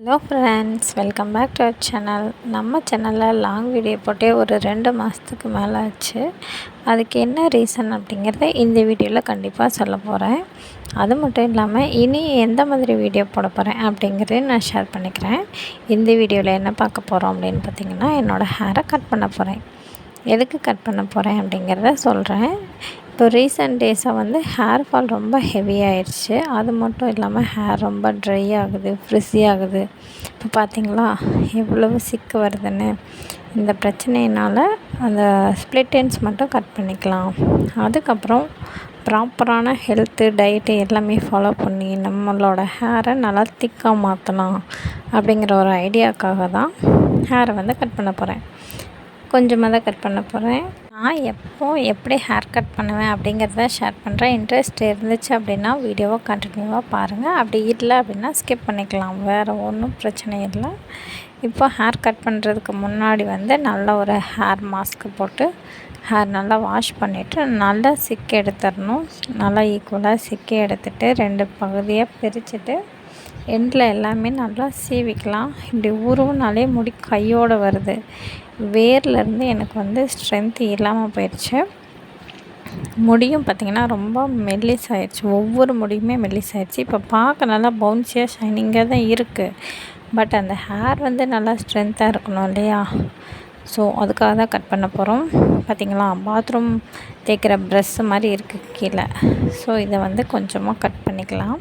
Hello friends, welcome back to our channel. நம்ம சேனலில் long video போட்டே ஒரு 2 மாதத்துக்கு மேலே ஆச்சு. அதுக்கு என்ன ரீசன் அப்படிங்கிறத இந்த வீடியோவில் கண்டிப்பாக சொல்ல போகிறேன். அது மட்டும் இல்லாமல் இனி எந்த மாதிரி வீடியோ போட போகிறேன் அப்படிங்கிறதையும் நான் ஷேர் பண்ணிக்கிறேன். இந்த வீடியோவில் என்ன பார்க்க போகிறோம் அப்படின்னு பார்த்திங்கன்னா, என்னோடய ஹேரை கட் பண்ண போகிறேன். எதுக்கு கட் பண்ண போகிறேன் அப்படிங்கிறத சொல்கிறேன். இப்போ ரீசெண்ட் டேஸாக ஹேர் ஃபால் ரொம்ப ஹெவி ஆயிடுச்சு. அது மட்டும் இல்லாமல் ஹேர் ரொம்ப ட்ரை ஆகுது, ஃப்ரிஸி ஆகுது. இப்போ பார்த்திங்களா எவ்வளவு சிக்கு வருதுன்னு. இந்த பிரச்சனையினால் அந்த ஸ்ப்ளிட் எண்ட்ஸ் மட்டும் கட் பண்ணிக்கலாம். அதுக்கப்புறம் ப்ராப்பரான ஹெல்த்து, டயட்டு எல்லாமே ஃபாலோ பண்ணி நம்மளோட ஹேரை நல்லா திக்காக மாற்றலாம் அப்படிங்கிற ஒரு ஐடியாவுக்காக தான் ஹேரை கட் பண்ண போகிறேன். கொஞ்சமாக தான் கட் பண்ண போகிறேன். நான் எப்படி ஹேர் கட் பண்ணுவேன் அப்படிங்கிறத ஷேர் பண்ணுறேன். இன்ட்ரெஸ்ட் இருந்துச்சு அப்படின்னா வீடியோவை கண்டினியூவாக பாருங்கள். அப்படி இல்லை அப்படின்னா ஸ்கிப் பண்ணிக்கலாம், வேறு ஒன்றும் பிரச்சனை இல்லை. இப்போ ஹேர் கட் பண்ணுறதுக்கு முன்னாடி நல்ல ஒரு ஹேர் மாஸ்க்கு போட்டு ஹேர் நல்லா வாஷ் பண்ணிவிட்டு நல்லா சிக்கி எடுத்துடணும். நல்லா ஈக்குவலாக சிக்கி எடுத்துகிட்டு 2 பகுதியாக பிரிச்சுட்டு எண்டில் எல்லாமே நல்லா சீவிக்கலாம். இப்படி உருவினாலே முடி கையோடு வருது. வேர்லேருந்து எனக்கு ஸ்ட்ரென்த் இல்லாமல் போயிடுச்சு. முடியும் பார்த்திங்கன்னா ரொம்ப மெல்லிசாயிடுச்சு. ஒவ்வொரு முடியுமே மெல்லிசாயிடுச்சு. இப்போ பார்க்க நல்லா பவுன்ஸியாக ஷைனிங்காக தான் இருக்குது. பட் அந்த ஹேர் நல்லா ஸ்ட்ரென்த்தாக இருக்கணும் இல்லையா? ஸோ அதுக்காக தான் கட் பண்ண போகிறோம். பார்த்திங்களா, பாத்ரூம் தேய்க்கிற ப்ரெஷ்ஷு மாதிரி இருக்குது கீழே. ஸோ இதை கொஞ்சமாக கட் பண்ணிக்கலாம்.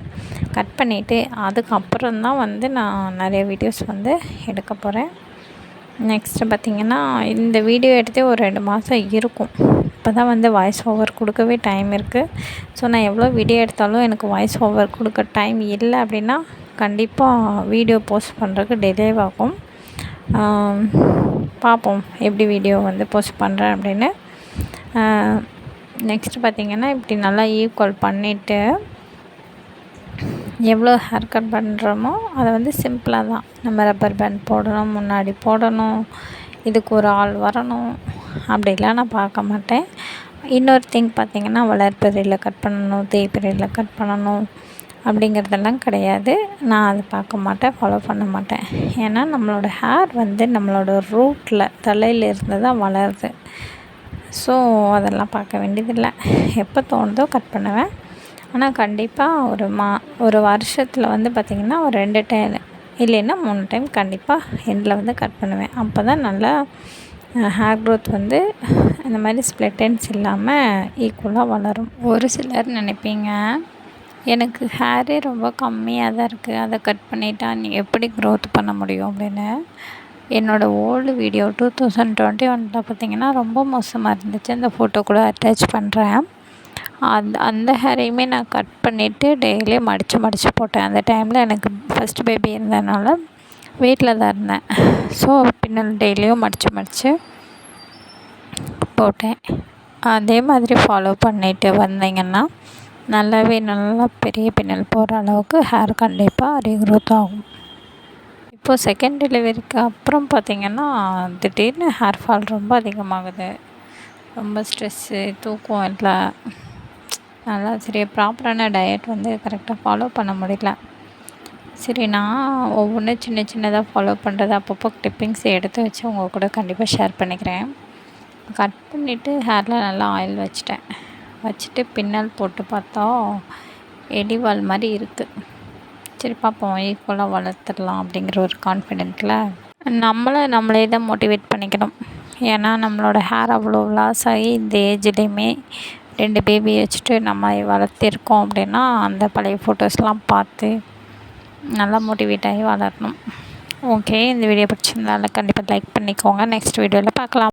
கட் பண்ணிவிட்டு அதுக்கப்புறம் தான் நான் நிறைய வீடியோஸ் எடுக்க போகிறேன். நெக்ஸ்ட்டு பார்த்திங்கன்னா, இந்த வீடியோ எடுத்தே ஒரு 2 மாதம் இருக்கும். இப்போ தான் வாய்ஸ் ஓவர் கொடுக்கவே டைம் இருக்குது. ஸோ நான் எவ்வளோ வீடியோ எடுத்தாலும் எனக்கு வாய்ஸ் ஓவர் கொடுக்க டைம் இல்லை அப்படின்னா கண்டிப்பாக வீடியோ போஸ்ட் பண்ணுறதுக்கு டிலே ஆகும். பார்ப்போம் எப்படி வீடியோ போஸ்ட் பண்ணுறேன் அப்படின்னு. நெக்ஸ்ட்டு பார்த்திங்கன்னா, இப்படி நல்லா ஈக்குவல் பண்ணிவிட்டு எவ்வளோ ஹேர் கட் பண்ணுறோமோ அதை சிம்பிளாக தான் நம்ம ரப்பர் பேண்ட் போடணும், முன்னாடி போடணும், இதுக்கு ஒரு ஆள் வரணும் அப்படிலாம் நான் பார்க்க மாட்டேன். இன்னொரு திங் பார்த்திங்கன்னா, வளர்பிறையில் கட் பண்ணணும், தேய்பிறையில் கட் பண்ணணும் அப்படிங்கிறதெல்லாம் கிடையாது. நான் அதை பார்க்க மாட்டேன், ஃபாலோ பண்ண மாட்டேன். ஏன்னா நம்மளோட ஹேர் நம்மளோட ரூட்டில் தலையில் இருந்து தான் வளருது. ஸோ அதெல்லாம் பார்க்க வேண்டியதில்லை. எப்போ தோணுதோ கட் பண்ணுவேன். ஆனால் கண்டிப்பாக ஒரு வருஷத்தில் பார்த்திங்கன்னா ஒரு 2 டைம் இல்லைன்னா 3 டைம் கண்டிப்பாக எண்டில் கட் பண்ணுவேன். அப்போ தான் நல்லா ஹேர் க்ரோத் இந்த மாதிரி ஸ்ப்ளிட் எண்ட்ஸ் இல்லாமல் ஈக்குவலாக வளரும். ஒரு சிலர் நினைப்பீங்க, எனக்கு ஹேரே ரொம்ப கம்மியாக தான் இருக்குது, அதை கட் பண்ணிட்டா நீ எப்படி க்ரோத் பண்ண முடியும் அப்படின்னு. என்னோடய ஓல்டு வீடியோ 2021 பார்த்திங்கன்னா ரொம்ப மோசமாக இருந்துச்சு. அந்த ஃபோட்டோ கூட அட்டாச் பண்ணுறேன். அந்த ஹேரையுமே நான் கட் பண்ணிவிட்டு டெய்லியும் மடித்து போட்டேன். அந்த டைமில் எனக்கு ஃபஸ்ட்டு பேபி இருந்ததுனால வீட்டில் தான் இருந்தேன். ஸோ பின்னல் டெய்லியும் மடித்து போட்டேன். அதே மாதிரி ஃபாலோ பண்ணிட்டு வந்தீங்கன்னா நல்லா பெரிய பின்னல் போகிற அளவுக்கு ஹேர் கண்டிப்பாக ரீக்ரோத் ஆகும். இப்போது செகண்ட் டெலிவரிக்கு அப்புறம் பார்த்திங்கன்னா திடீர்னு ஹேர் ஃபால் ரொம்ப அதிகமாகுது. ரொம்ப ஸ்ட்ரெஸ்ஸு, தூக்கம் இல்லை, நல்லா சரியாக ப்ராப்பரான டயட் கரெக்டாக ஃபாலோ பண்ண முடியல. சரி, நான் ஒவ்வொன்றும் சின்னதாக ஃபாலோ பண்ணுறது அப்பப்போ கிளிப்பிங்ஸ் எடுத்து வச்சு உங்கள் கூட கண்டிப்பாக ஷேர் பண்ணிக்கிறேன். கட் பண்ணிவிட்டு ஹேரில் நல்லா ஆயில் வச்சுட்டு பின்னல் போட்டு பார்த்தா எடிவால் மாதிரி இருக்குது. சரி பார்ப்போம், ஈக்குவலாக வளர்த்துடலாம் அப்படிங்கிற ஒரு கான்ஃபிடென்ட்டில் நம்மளே தான் மோட்டிவேட் பண்ணிக்கணும். ஏன்னா நம்மளோட ஹேர் அவ்வளோ லாஸ் ஆகி இந்த ஏஜ்லேயுமே 2 பேபி வச்சுட்டு நம்ம வளர்த்திருக்கோம் அப்படின்னா அந்த பழைய ஃபோட்டோஸ்லாம் பார்த்து நல்லா மோட்டிவேட் ஆகி வளரணும். ஓகே, இந்த வீடியோ பிடிச்சிருந்தாலும் கண்டிப்பாக லைக் பண்ணிக்கோங்க. நெக்ஸ்ட் வீடியோவில் பார்க்கலாம்.